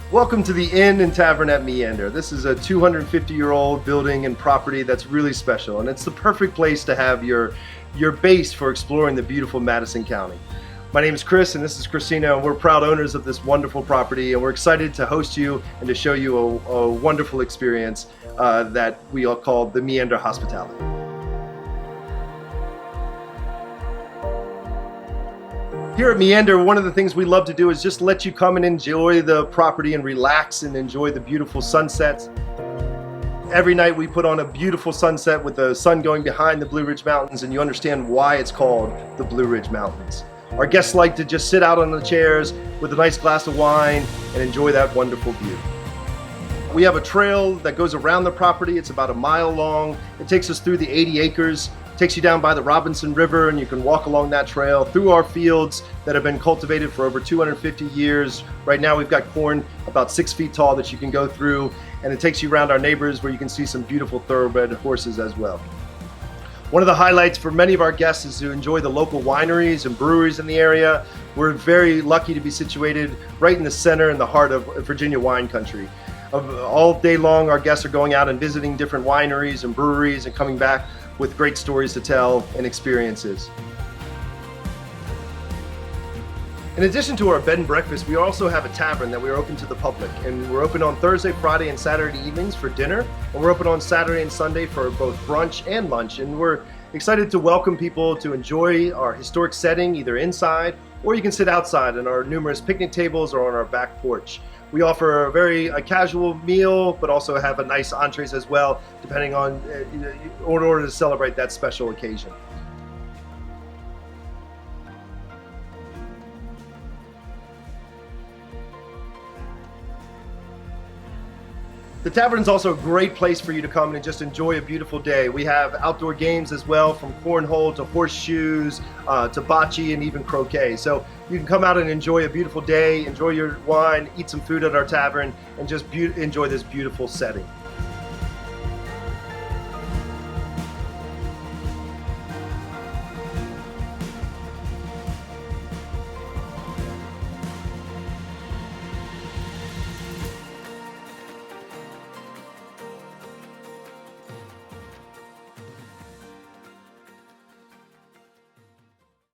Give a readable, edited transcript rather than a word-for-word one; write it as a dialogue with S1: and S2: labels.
S1: Welcome to the Inn and Tavern at Meander. This is a 250-year-old building and property that's really special, and it's the perfect place to have your base for exploring the beautiful Madison County. My name is Chris, and this is Christina, and we're proud owners of this wonderful property, and we're excited to host you and to show you a wonderful experience that we all call the Meander Hospitality. Here at Meander, one of the things we love to do is just let you come and enjoy the property and relax and enjoy the beautiful sunsets. Every night we put on a beautiful sunset with the sun going behind the Blue Ridge Mountains, and you understand why it's called the Blue Ridge Mountains. Our guests like to just sit out on the chairs with a nice glass of wine and enjoy that wonderful view. We have a trail that goes around the property. It's about a mile long. It takes us through the 80 acres. Takes you down by the Robinson River, and you can walk along that trail through our fields that have been cultivated for over 250 years. Right now we've got corn about 6 feet tall that you can go through, and it takes you around our neighbors where you can see some beautiful thoroughbred horses as well. One of the highlights for many of our guests is to enjoy the local wineries and breweries in the area. We're very lucky to be situated right in the center in the heart of Virginia wine country. All day long our guests are going out and visiting different wineries and breweries and coming back with great stories to tell and experiences. In addition to our bed and breakfast, we also have a tavern that we are open to the public, and we're open on Thursday, Friday, and Saturday evenings for dinner, and we're open on Saturday and Sunday for both brunch and lunch, and we're excited to welcome people to enjoy our historic setting either inside, or you can sit outside on our numerous picnic tables or on our back porch. We offer a casual meal, but also have a nice entrees as well, depending on, in order to celebrate that special occasion. The tavern is also a great place for you to come and just enjoy a beautiful day. We have outdoor games as well, from cornhole to horseshoes to bocce and even croquet. So you can come out and enjoy a beautiful day, enjoy your wine, eat some food at our tavern, and just enjoy this beautiful setting.